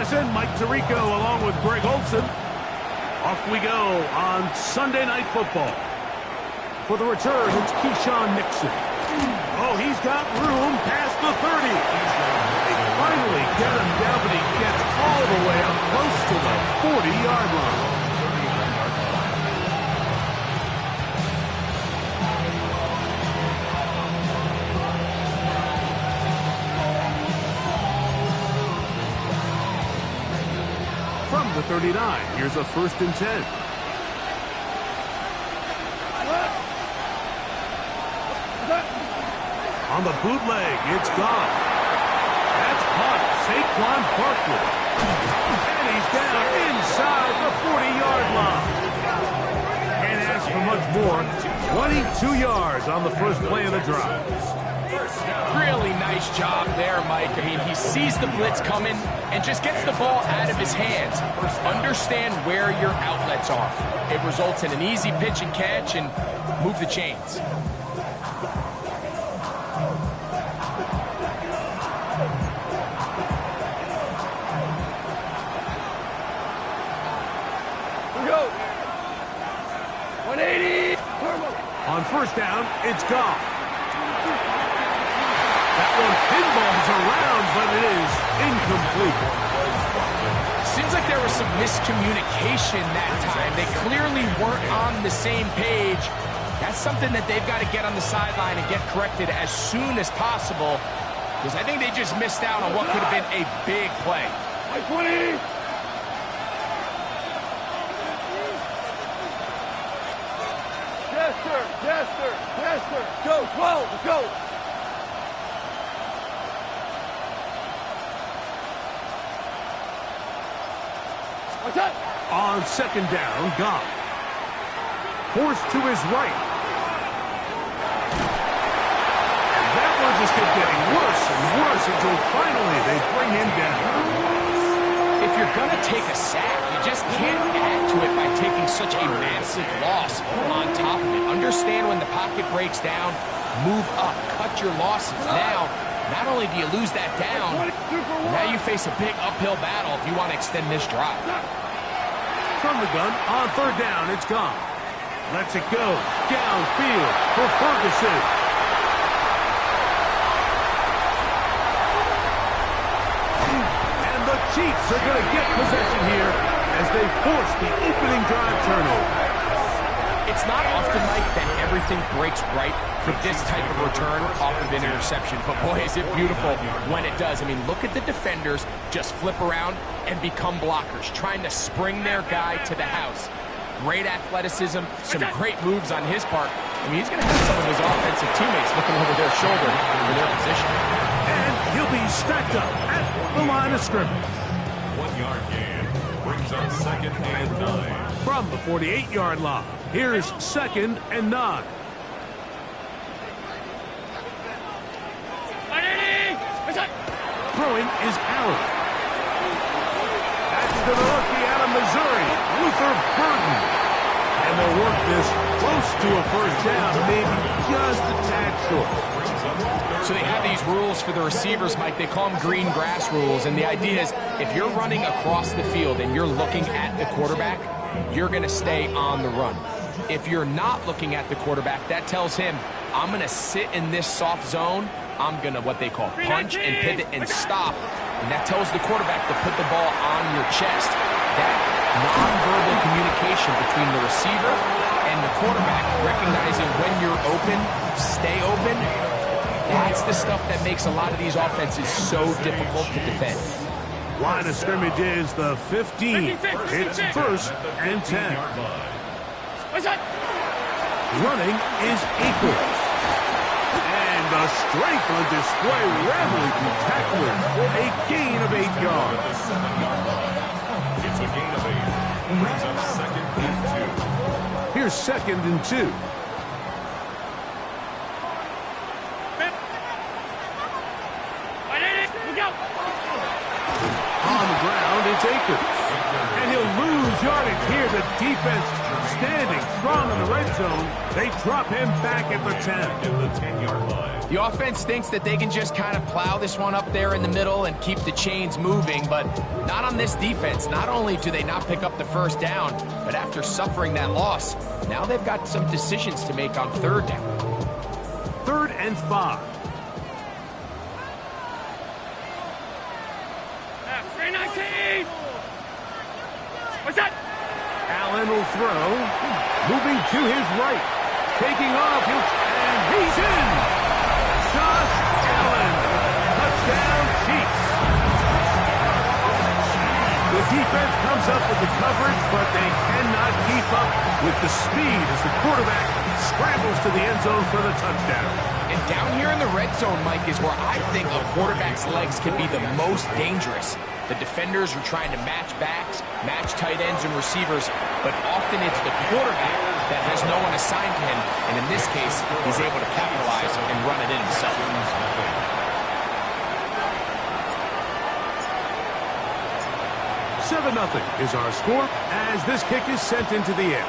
Madison, Mike Tirico along with Greg Olson. Off we go on Sunday Night Football. For the return, it's Keyshawn Nixon. Oh, he's got room past the 30. They finally get him down, but he gets all the way up close to the 40-yard line. From the 39, here's a 1st and 10. On the bootleg, it's Goff. That's caught. Saquon Barkley. And he's down inside the 40-yard line. Can't ask for much more. 22 yards on the first play of the drive. Really nice job there, Mike. I mean, he sees the blitz coming and just gets the ball out of his hands. Understand where your outlets are. It results in an easy pitch and catch and move the chains. On first down, it's Goff. That one pinballs around, but it is incomplete. Seems like there was some miscommunication that time. They clearly weren't on the same page. That's something that they've got to get on the sideline and get corrected as soon as possible, because I think they just missed out on what could have been a big play. 20. Jester, go, 12, go. What's that? On second down, Goff. Forced to his right. And that one just kept getting worse and worse until finally they bring him down. If you're going to take a sack, you just can't add to it by taking such a massive loss on top of it. Understand when the pocket breaks down, move up, cut your losses. Now, not only do you lose that down, now you face a big uphill battle if you want to extend this drive. From the gun, on third down, it's Goff. Lets it go downfield for Ferguson. Chiefs are going to get possession here as they force the opening drive turnover. It's not often, Mike, that everything breaks right for this type of return off of an interception. But, boy, is it beautiful when it does. I mean, look at the defenders just flip around and become blockers, trying to spring their guy to the house. Great athleticism, some great moves on his part. I mean, he's going to have some of his offensive teammates looking over their shoulder for their position. And he'll be stacked up at the line of scrimmage. 1-yard gain brings up 2nd and 9. From the 48-yard line, here's 2nd and 9. Throwing is Allen. That's to the rookie out of Missouri, Luther Burden. And they'll work this close to a first down, maybe just a tad short. So they have these rules for the receivers, Mike. They call them green grass rules. And the idea is if you're running across the field and you're looking at the quarterback, you're going to stay on the run. If you're not looking at the quarterback, that tells him, I'm going to sit in this soft zone. I'm going to what they call punch and pivot and stop. And that tells the quarterback to put the ball on your chest. That nonverbal communication between the receiver and the quarterback, recognizing when you're open, stay open, that's the stuff that makes a lot of these offenses so difficult to defend. Line of scrimmage is the 15. It's 1st and 10. Running is Akers. And the strength on display, rambling through tacklers for a gain of 8 yards. It's a gain of 8. Brings up 2nd and 2. Here's 2nd and 2. On the ground, it's Akers. And he'll lose started here. The defense standing strong in the red zone. They drop him back at the 10. At the 10-yard line. The offense thinks that they can just kind of plow this one up there in the middle and keep the chains moving, but not on this defense. Not only do they not pick up the first down, but after suffering that loss, now they've got some decisions to make on third down. 3rd and 5. 319! What's that? Allen will throw. Moving to his right. Taking off. And he's in. Josh Allen. Touchdown, Chiefs. The defense comes up with the coverage, but they cannot keep up with the speed as the quarterback scrambles to the end zone for the touchdown. And down here in the red zone, Mike, is where I think a quarterback's legs can be the most dangerous. The defenders are trying to match backs, match tight ends and receivers, but often it's the quarterback that has no one assigned to him, and in this case, he's able to capitalize and run it in himself. 7-0 is our score as this kick is sent into the air.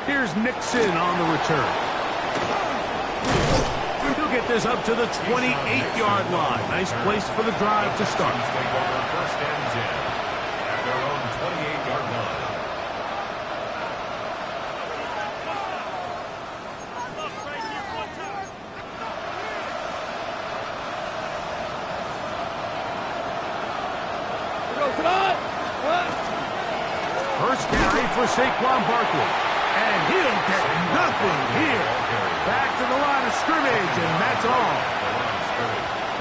Here's Nixon on the return. He'll get this up to the 28-yard line. Nice place for the drive to start. First and 10 at their own 28-yard line. First carry for Saquon Barkley. And he'll get nothing here. Back to the line of scrimmage, and that's all.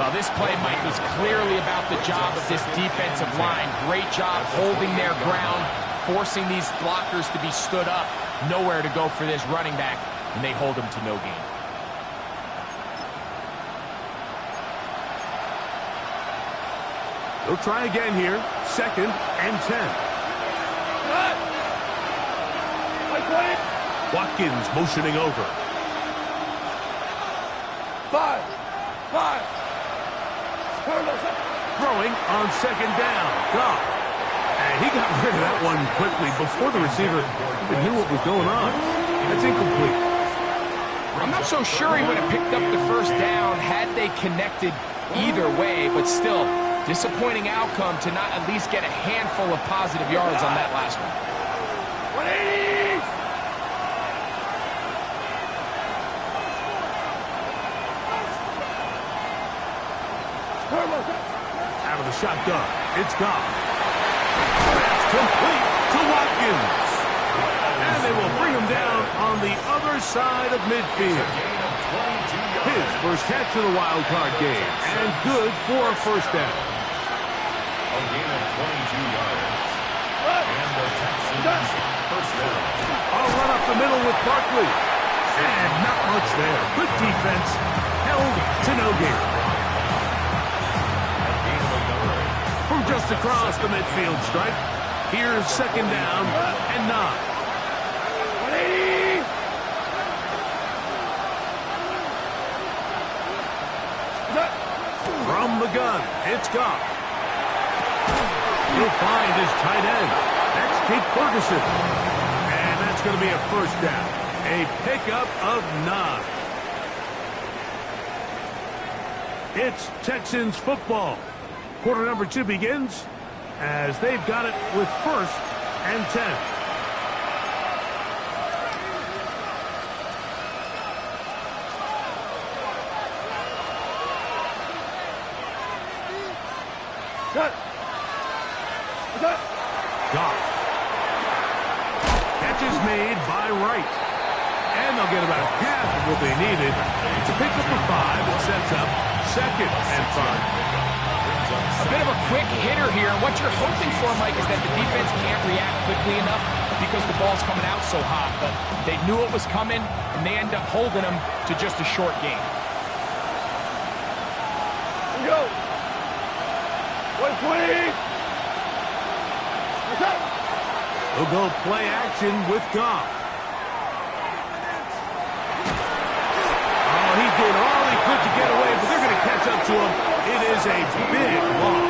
Well, this play, Mike, was clearly about the job of this defensive line. Great job holding their ground, forcing these blockers to be stood up. Nowhere to go for this running back, and they hold him to no gain. They'll try again here. 2nd and 10. Watkins motioning over. 5. Throwing on 2nd down. Goff. And he got rid of that one quickly before the receiver even knew what was going on. That's incomplete. I'm not so sure he would have picked up the first down had they connected either way, but still, disappointing outcome to not at least get a handful of positive yards on that last one. 180! Out of the shotgun. It's Goff. That's complete to Watkins. And they will bring him down on the other side of midfield. His first catch of the wild card game. And good for a first down. A gain of 22 yards. And the Texans first down. I'll run up the middle with Barkley. And not much there. Good defense. Held to no gain. From just across the midfield stripe, here's 2nd down and 9. 180! From the gun, it's Goff. He'll find his tight end. That's Jake Ferguson. And that's going to be a first down. A pickup of 9. It's Texans football. Quarter number 2 begins as they've got it with 1st and 10. Goff. Catch is made by Wright. And they'll get about half of what they needed to pick up a 5. It sets up 2nd and 5. A bit of a quick hitter here, and what you're hoping for, Mike, is that the defense can't react quickly enough because the ball's coming out so hot, but they knew it was coming, and they end up holding them to just a short game. Here we go. 120! What's up? They'll go play action with Goff. Oh, he did all he could to get away, but they're going to catch up to him. It is a big loss.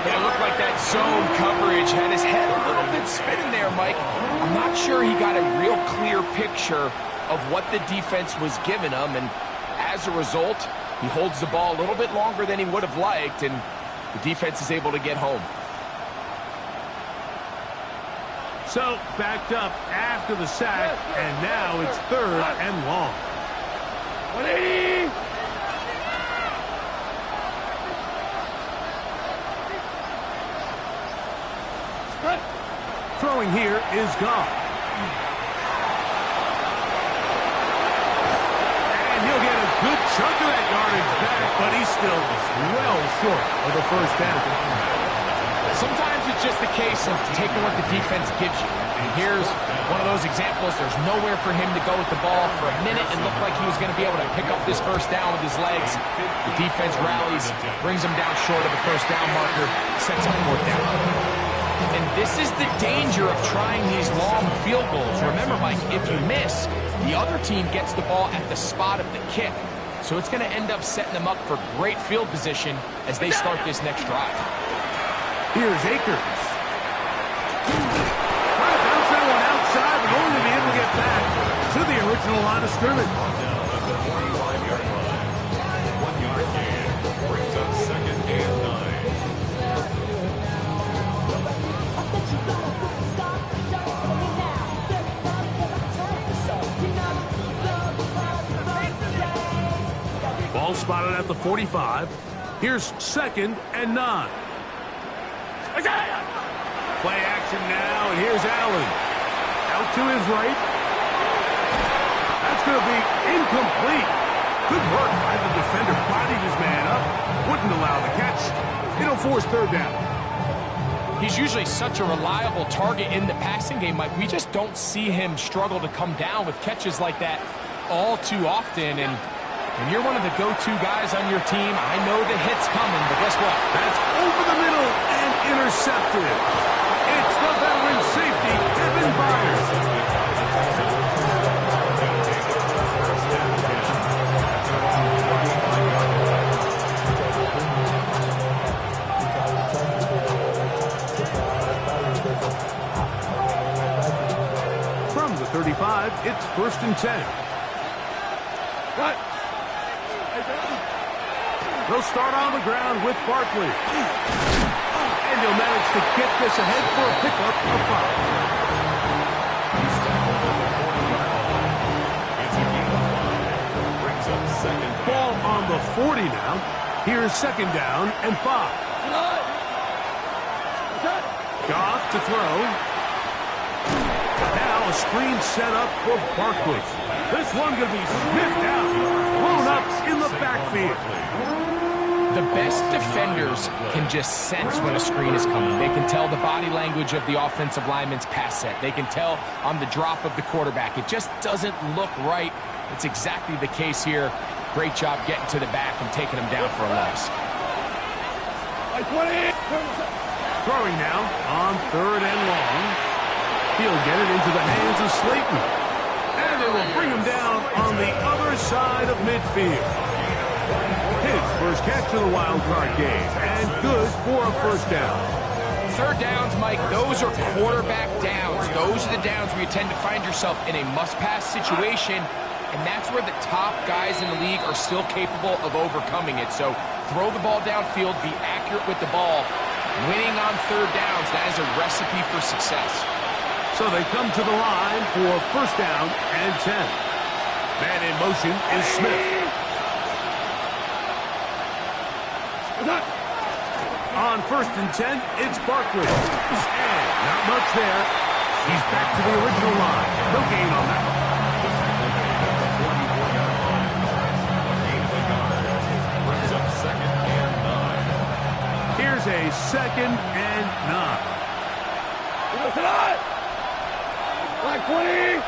Yeah, it looked like that zone coverage had his head a little bit spinning there, Mike. I'm not sure he got a real clear picture of what the defense was giving him, and as a result, he holds the ball a little bit longer than he would have liked, and the defense is able to get home. So, backed up after the sack, and now it's 3rd and long. 180! Throwing here is Goff. And he'll get a good chunk of that yardage back, but he's still well short of the first down. Sometimes it's just a case of taking what the defense gives you. And here's one of those examples. There's nowhere for him to go with the ball for a minute and looked like he was going to be able to pick up this first down with his legs. The defense rallies, brings him down short of the first down marker, sets up 4th down. And this is the danger of trying these long field goals. Remember, Mike, if you miss, the other team gets the ball at the spot of the kick. So it's going to end up setting them up for great field position as they start this next drive. Here's Akers. Trying to bounce that one outside, but only to be able to get back to the original line of scrimmage. 45-yard line. 1-yard gain. Brings up 2nd and 9. Ball spotted at the 45. Here's 2nd and 9. Play action now, and here's Allen. Out to his right. That's going to be incomplete. Good work by the defender. Bodied his man up. Wouldn't allow the catch. It'll force 3rd down. He's usually such a reliable target in the passing game, Mike. We just don't see him struggle to come down with catches like that all too often. And when you're one of the go-to guys on your team, I know the hit's coming, but guess what? That's over the middle and intercepted. It's the veteran safety, Kevin Byers. From the 35, it's 1st and 10. They'll start on the ground with Barkley. And he'll manage to get this ahead for a pickup of 5. Ball on the 40 now. Here's 2nd down and 5. Goff to throw. Now a screen set up for Barkley. This one going to be sniffed out. Blown up in the backfield. The best defenders can just sense when a screen is coming. They can tell the body language of the offensive lineman's pass set. They can tell on the drop of the quarterback. It just doesn't look right. It's exactly the case here. Great job getting to the back and taking him down for a loss. Throwing now on 3rd and long. He'll get it into the hands of Slayton. And it will bring him down on the other side of midfield. His first catch of the wild card game, and good for a 1st down. 3rd downs, Mike, those are quarterback downs. Those are the downs where you tend to find yourself in a must-pass situation, and that's where the top guys in the league are still capable of overcoming it. So throw the ball downfield, be accurate with the ball. Winning on 3rd downs, that is a recipe for success. So they come to the line for 1st down and 10. Man in motion is Smith. On 1st and 10, it's Barkley. And not much there. He's back to the original line. No gain on that. Here's a 2nd and 9. Black 20!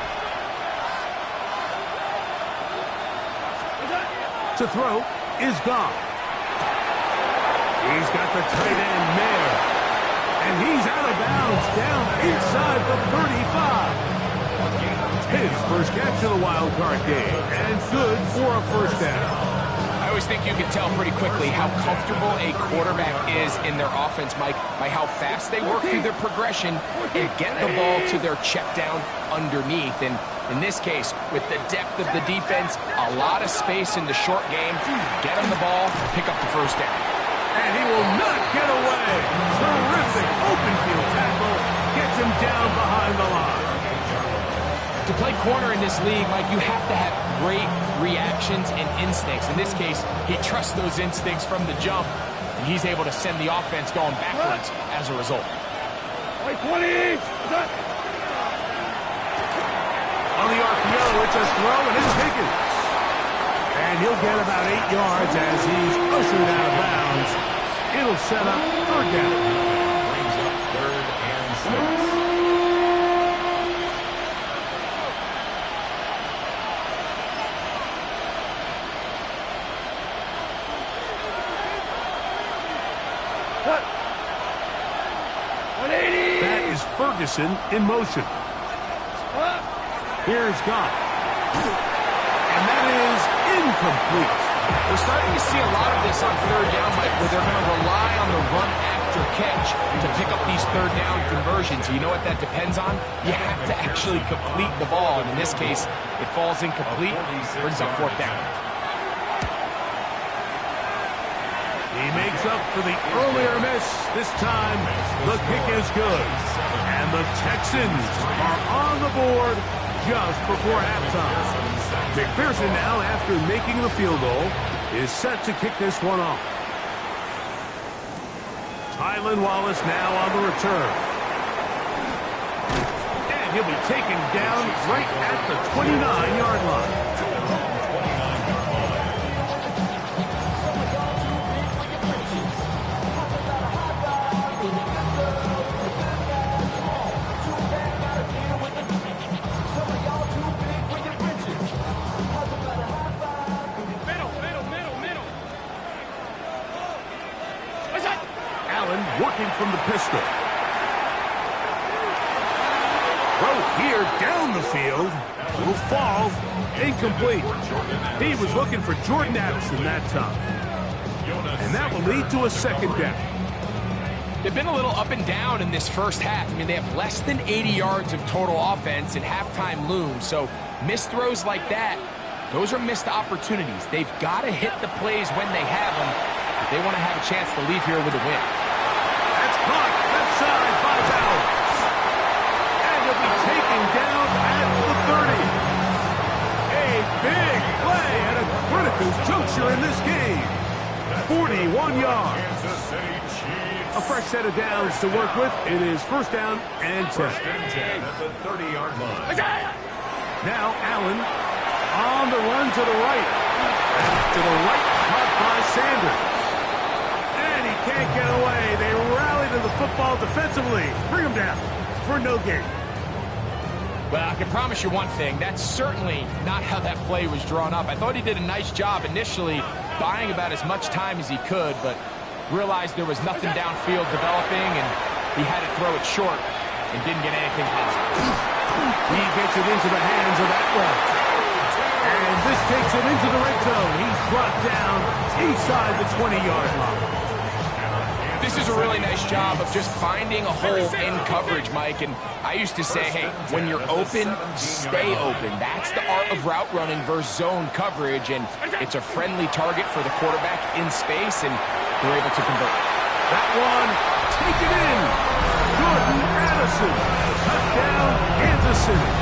To throw is Goff. He's got the tight end Mayer. And he's out of bounds down inside the 35. His first catch of the wild card game. And good for a 1st down. I always think you can tell pretty quickly how comfortable a quarterback is in their offense, Mike, by how fast they work through their progression and get the ball to their check down underneath. And in this case, with the depth of the defense, a lot of space in the short game, get him the ball, pick up the first down. And he will not get away. Terrific open field tackle. Gets him down behind the line. To play corner in this league, Mike, you have to have great reactions and instincts. In this case, he trusts those instincts from the jump, and he's able to send the offense going backwards as a result. Like 20. On the RPO, it's a throw, and it's Higgins. And he'll get about 8 yards as he's ushered out of bounds. It'll set up third down. Brings up 3rd and 6. That is Ferguson in motion. Here's Goff. And that is incomplete. We're starting to see a lot of this on third down, Mike, where they're going to rely on the run after catch to pick up these third down conversions. You know what that depends on? You have to actually complete the ball. And in this case, it falls incomplete, brings up 4th down. He makes up for the earlier miss. This time, the kick is good. And the Texans are on the board just before halftime. McPherson now, after making the field goal, is set to kick this one off. Tylan Wallace now on the return. And he'll be taken down right at the 29-yard line. Working from the pistol. Throw here down the field. Will fall. Incomplete. He was looking for Jordan Addison that time. And that will lead to a 2nd down. They've been a little up and down in this first half. I mean, they have less than 80 yards of total offense and halftime looms. So missed throws like that, those are missed opportunities. They've got to hit the plays when they have them if they want to have a chance to leave here with a win. Caught left side by Bowers. And he'll be taken down at the 30. A big play at a critical juncture in this game. 41 yards. A fresh set of downs to work with. It is 1st down and 10. 1st and 10 at the 30-yard line. Now Allen on the run to the right. To the right, caught by Sanders. And he can't get away. They rally to the football defensively. Bring him down for no gain. Well, I can promise you one thing. That's certainly not how that play was drawn up. I thought he did a nice job initially buying about as much time as he could, but realized there was nothing downfield developing, and he had to throw it short and didn't get anything positive. He gets it into the hands of Atwell. And this takes him into the red zone. He's brought down inside the 20-yard line. This is a really nice job of just finding a hole in coverage, Mike. And I used to say, hey, when you're open, stay open. That's the art of route running versus zone coverage. And it's a friendly target for the quarterback in space, and they're able to convert. That one, take it in. Jordan Addison. Touchdown, Kansas City.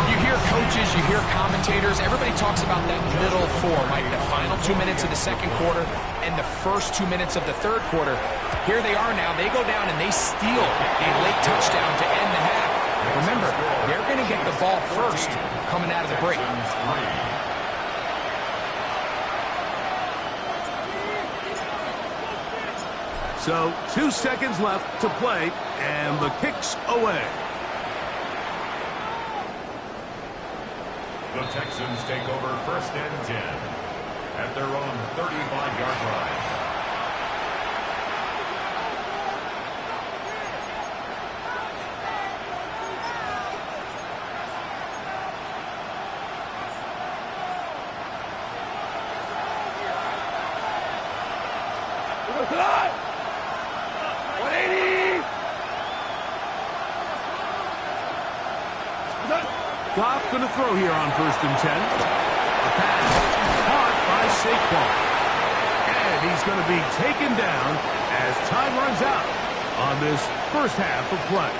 You hear coaches, you hear commentators, everybody talks about that middle 4, like the final 2 minutes of the 2nd quarter and the first 2 minutes of the 3rd quarter. Here they are now. They go down and they steal a late touchdown to end the half. Remember, they're going to get the ball first coming out of the break. So 2 seconds left to play, and the kick's away. The Texans take over 1st and 10 at their own 35-yard line. Goff going to throw here on 1st and 10. A pass caught by Saquon. And he's going to be taken down as time runs out on this first half of play.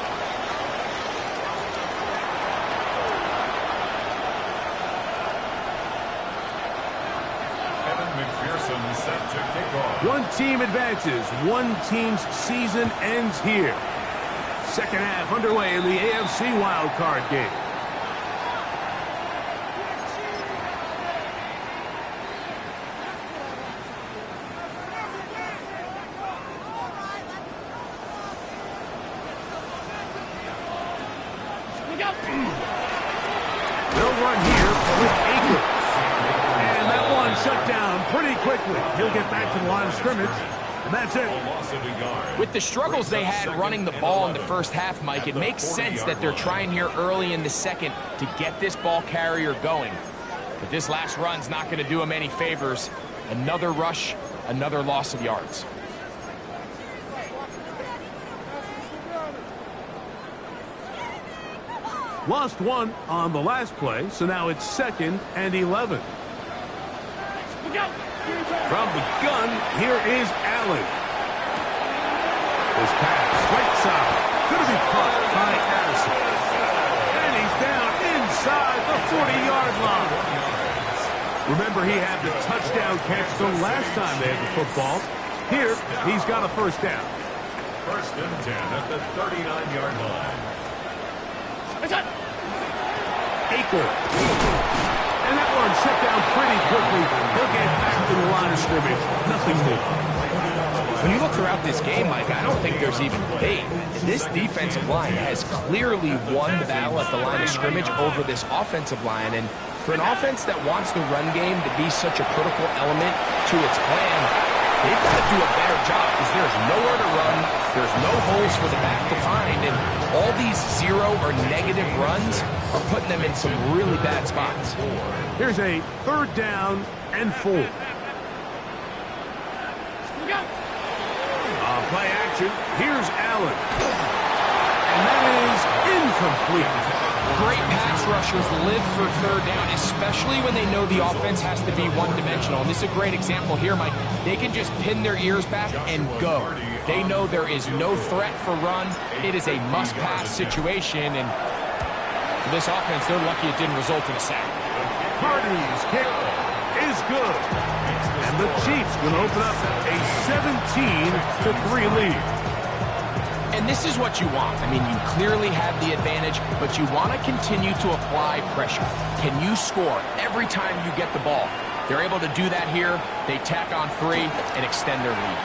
McPherson set to kick off. One team advances. One team's season ends here. Second half underway in the AFC wildcard game. They'll run here with Akers. And that one shut down pretty quickly. He'll get back to the line of scrimmage, and that's it. With the struggles they had running the ball in the first half, Mike, it makes sense that they're trying here early in the second to get this ball carrier going. But this last run's not going to do him any favors. Another rush, another loss of yards. Lost one on the last play, so now it's 2nd and 11. From the gun, here is Allen. This pass, straight side, going to be caught by Addison. And he's down inside the 40-yard line. Remember, he had the touchdown catch the last time they had the football. Here, he's got a first down. 1st and 10 at the 39-yard line. Akers. And that one shut down pretty quickly. He'll get back to the line of scrimmage. Nothing more. When you look throughout this game, Mike, I don't think there's even debate. This defensive line has clearly won the battle at the line of scrimmage over this offensive line. And for an offense that wants the run game to be such a critical element to its plan, they've got to do a better job because there's nowhere to run. There's no holes for the back to find. And all these 0 or negative runs are putting them in some really bad spots. Here's a 3rd down and 4. Play action. Here's Allen. And that is incomplete. Great pass rushers live for 3rd down, especially when they know the offense has to be one-dimensional. And this is a great example here, Mike. They can just pin their ears back and go. They know there is no threat for run. It is a must-pass situation, and for this offense, they're lucky it didn't result in a sack. Hardy's kick is good. And the Chiefs will open up a 17-3 lead. And this is what you want. I mean, you clearly have the advantage, but you want to continue to apply pressure. Can you score every time you get the ball? They're able to do that here. They tack on 3 and extend their lead.